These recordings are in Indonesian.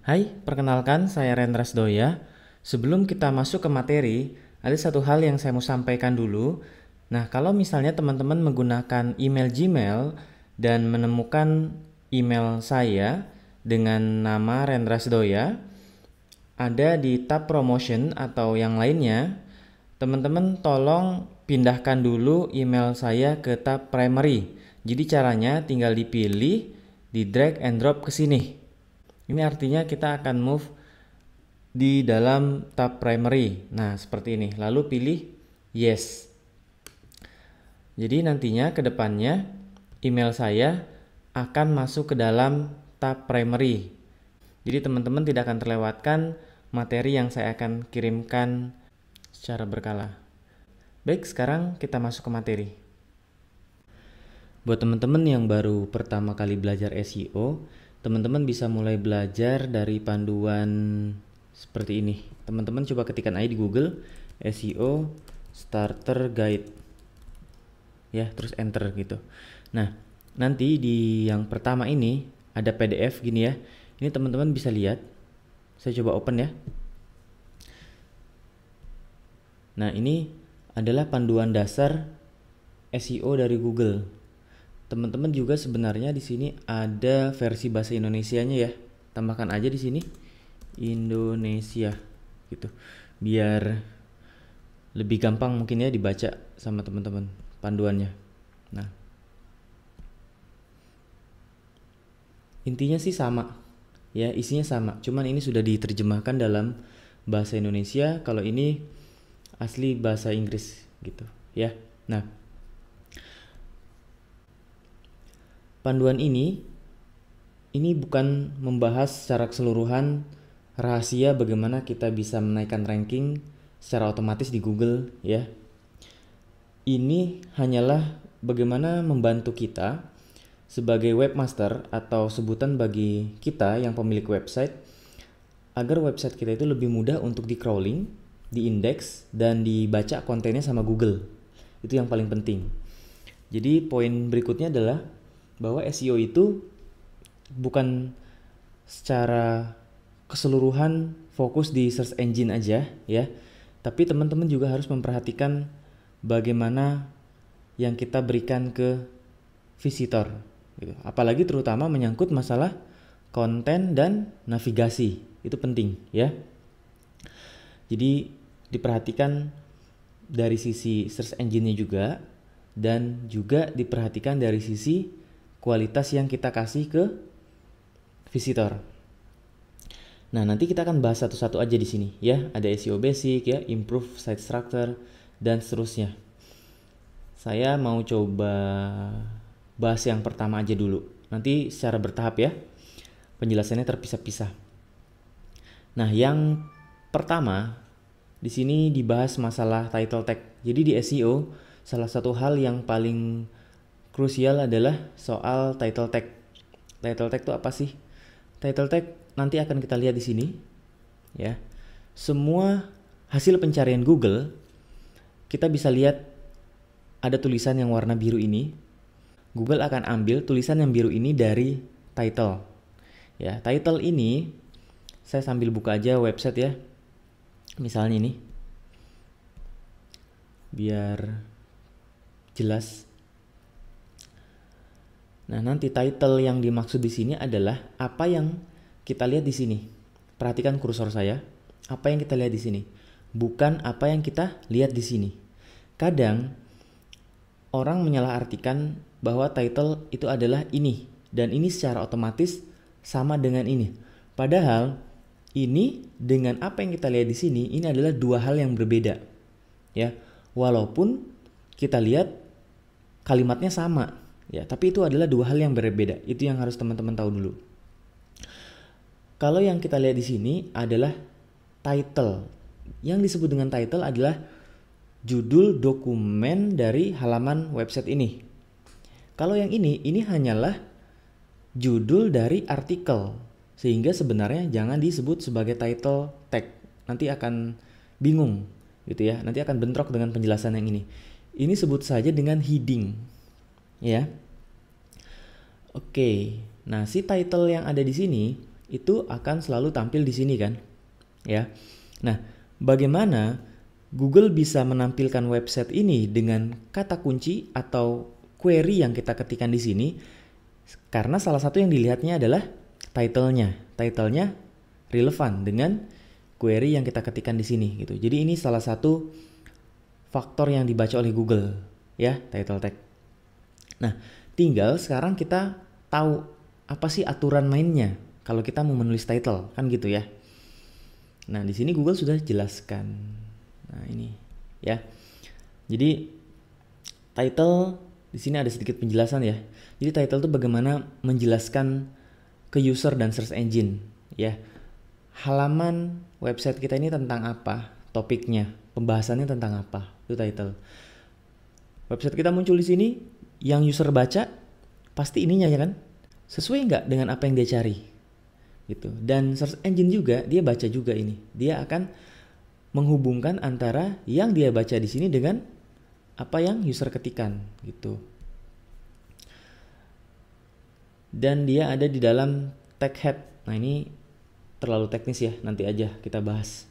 Hai, perkenalkan saya Rendras Doya. Sebelum kita masuk ke materi, ada satu hal yang saya mau sampaikan dulu. Nah, kalau misalnya teman-teman menggunakan email Gmail dan menemukan email saya dengan nama Rendras Doya, ada di tab promotion atau yang lainnya, teman-teman tolong pindahkan dulu email saya ke tab primary. Jadi caranya tinggal dipilih, di drag and drop ke sini. Ini artinya kita akan move di dalam tab primary. Nah, seperti ini. Lalu pilih yes. Jadi nantinya ke depannya email saya akan masuk ke dalam tab primary. Jadi teman-teman tidak akan terlewatkan materi yang saya akan kirimkan secara berkala. Baik, sekarang kita masuk ke materi. Buat teman-teman yang baru pertama kali belajar SEO, teman-teman bisa mulai belajar dari panduan seperti ini. Teman-teman coba ketikkan aja di Google SEO Starter Guide. Ya, terus enter gitu. Nah, nanti di yang pertama ini ada PDF gini ya. Ini teman-teman bisa lihat. Saya coba open ya. Nah, ini adalah panduan dasar SEO dari Google. Teman-teman juga sebenarnya di sini ada versi bahasa Indonesianya ya. Tambahkan aja di sini Indonesia gitu. Biar lebih gampang mungkin ya dibaca sama teman-teman panduannya. Nah, intinya sih sama. Ya, isinya sama. Cuman ini sudah diterjemahkan dalam bahasa Indonesia, kalau ini asli bahasa Inggris gitu ya. Nah, panduan ini bukan membahas secara keseluruhan rahasia bagaimana kita bisa menaikkan ranking secara otomatis di Google ya. Ini hanyalah bagaimana membantu kita sebagai webmaster atau sebutan bagi kita yang pemilik website agar website kita itu lebih mudah untuk di crawling, di indeks, dan dibaca kontennya sama Google. Itu yang paling penting. Jadi poin berikutnya adalah bahwa SEO itu bukan secara keseluruhan fokus di search engine aja ya, tapi teman-teman juga harus memperhatikan bagaimana yang kita berikan ke visitor gitu. Apalagi terutama menyangkut masalah konten dan navigasi, itu penting ya. Jadi diperhatikan dari sisi search engine-nya juga, dan juga diperhatikan dari sisi kualitas yang kita kasih ke visitor. Nah, nanti kita akan bahas satu-satu aja di sini ya. Ada SEO basic ya, improve site structure, dan seterusnya. Saya mau coba bahas yang pertama aja dulu. Nanti secara bertahap ya. Penjelasannya terpisah-pisah. Nah, yang pertama di sini dibahas masalah title tag. Jadi di SEO salah satu hal yang paling krusial adalah soal title tag. Title tag itu apa sih? Title tag nanti akan kita lihat di sini ya. Semua hasil pencarian Google kita bisa lihat ada tulisan yang warna biru ini. Google akan ambil tulisan yang biru ini dari title. Ya, title ini saya sambil buka aja website ya. Misalnya ini. Biar jelas. Nah, nanti title yang dimaksud di sini adalah apa yang kita lihat di sini. Perhatikan kursor saya. Apa yang kita lihat di sini, bukan apa yang kita lihat di sini. Kadang orang menyalahartikan bahwa title itu adalah ini, dan ini secara otomatis sama dengan ini. Padahal ini dengan apa yang kita lihat di sini, ini adalah dua hal yang berbeda. Ya, walaupun kita lihat kalimatnya sama, ya, tapi itu adalah dua hal yang berbeda. Itu yang harus teman-teman tahu dulu. Kalau yang kita lihat di sini adalah title. Yang disebut dengan title adalah judul dokumen dari halaman website ini. Kalau yang ini hanyalah judul dari artikel. Sehingga sebenarnya jangan disebut sebagai title tag. Nanti akan bingung gitu ya. Nanti akan bentrok dengan penjelasan yang ini. Ini sebut saja dengan heading. Ya. Oke. Nah, si title yang ada di sini itu akan selalu tampil di sini kan, ya. Nah, bagaimana Google bisa menampilkan website ini dengan kata kunci atau query yang kita ketikkan di sini? Karena salah satu yang dilihatnya adalah title-nya. Title-nya relevan dengan query yang kita ketikkan di sini gitu. Jadi ini salah satu faktor yang dibaca oleh Google, ya, title tag. Nah, tinggal sekarang kita tahu apa sih aturan mainnya kalau kita mau menulis title, kan gitu ya. Nah, di sini Google sudah jelaskan. Nah, ini ya. Jadi title di sini ada sedikit penjelasan ya. Jadi title itu bagaimana menjelaskan ke user dan search engine, ya. Halaman website kita ini tentang apa? Topiknya, pembahasannya tentang apa? Itu title. Website kita muncul di sini, yang user baca pasti ininya ya kan? Sesuai nggak dengan apa yang dia cari? Gitu. Dan search engine juga dia baca juga ini. Dia akan menghubungkan antara yang dia baca di sini dengan apa yang user ketikan gitu. Dan dia ada di dalam tag head. Nah, ini terlalu teknis ya, nanti aja kita bahas.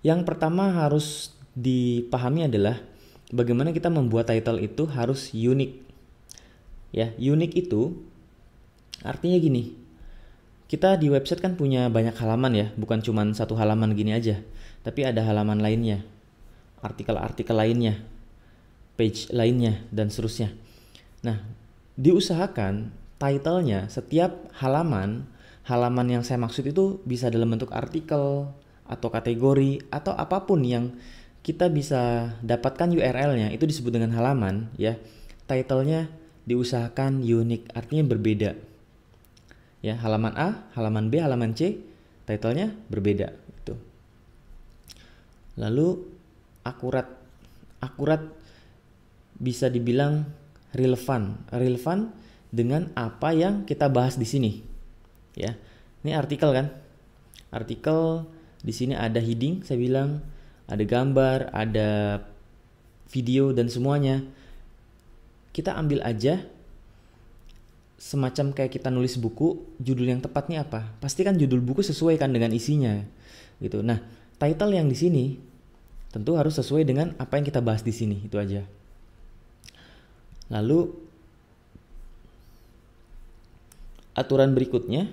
Yang pertama harus dipahami adalah bagaimana kita membuat title itu harus unik. Ya, unik itu artinya gini. Kita di website kan punya banyak halaman ya, bukan cuma satu halaman gini aja, tapi ada halaman lainnya, artikel-artikel lainnya, page lainnya, dan seterusnya. Nah, diusahakan title-nya setiap halaman yang saya maksud itu bisa dalam bentuk artikel atau kategori atau apapun yang kita bisa dapatkan URL-nya itu disebut dengan halaman ya. Title-nya diusahakan unik, artinya berbeda. Ya, halaman A, halaman B, halaman C, title-nya berbeda gitu. Lalu akurat bisa dibilang relevan dengan apa yang kita bahas di sini. Ya. Ini artikel kan? Artikel di sini ada heading, saya bilang, ada gambar, ada video dan semuanya. Kita ambil aja semacam kayak kita nulis buku, judul yang tepatnya apa? Pastikan judul buku sesuai kan dengan isinya gitu. Nah, title yang di sini tentu harus sesuai dengan apa yang kita bahas di sini, itu aja. Lalu aturan berikutnya,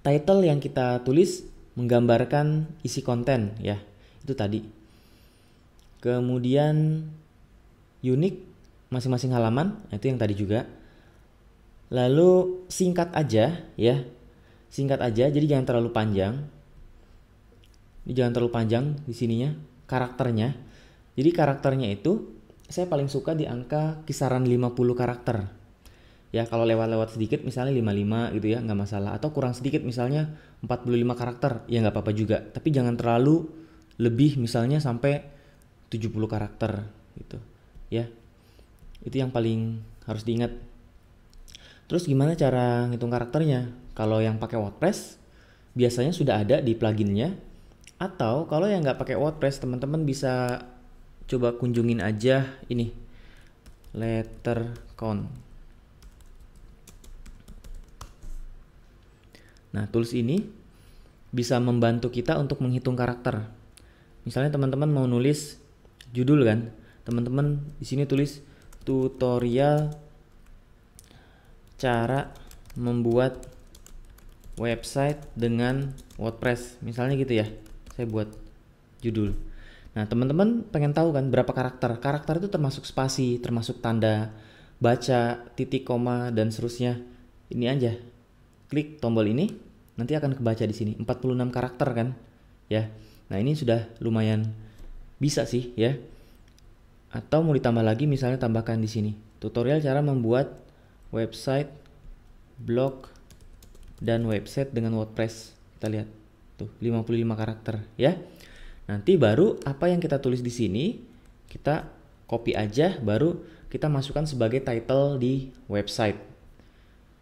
title yang kita tulis menggambarkan isi konten ya, itu tadi. Kemudian unik masing-masing halaman, itu yang tadi juga. Lalu singkat aja ya. Singkat aja, jadi jangan terlalu panjang. Ini jangan terlalu panjang di sininya, karakternya. Jadi karakternya itu saya paling suka di angka kisaran 50 karakter. Ya, kalau lewat-lewat sedikit misalnya 55 gitu ya, nggak masalah. Atau kurang sedikit misalnya 45 karakter, ya nggak apa-apa juga. Tapi jangan terlalu lebih, misalnya sampai 70 karakter gitu. Ya. Itu yang paling harus diingat. Terus gimana cara ngitung karakternya? Kalau yang pakai WordPress biasanya sudah ada di pluginnya. Atau kalau yang nggak pakai WordPress, teman-teman bisa coba kunjungin aja ini, Lettercount. Nah, tools ini bisa membantu kita untuk menghitung karakter. Misalnya teman-teman mau nulis judul kan, teman-teman di sini tulis tutorial cara membuat website dengan WordPress, misalnya gitu ya. Saya buat judul. Nah, teman-teman pengen tahu kan berapa karakter? Karakter itu termasuk spasi, termasuk tanda baca, titik, koma, dan seterusnya. Ini aja. Klik tombol ini, nanti akan kebaca di sini 46 karakter kan? Ya. Nah, ini sudah lumayan bisa sih ya. Atau mau ditambah lagi, misalnya tambahkan di sini tutorial cara membuat website, blog, dan website dengan WordPress. Kita lihat tuh 55 karakter ya. Nanti baru apa yang kita tulis di sini kita copy aja, baru kita masukkan sebagai title di website.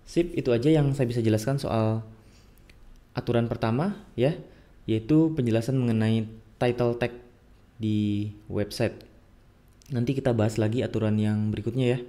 Sip, itu aja yang saya bisa jelaskan soal aturan pertama ya, yaitu penjelasan mengenai title tag di website. Nanti kita bahas lagi aturan yang berikutnya ya.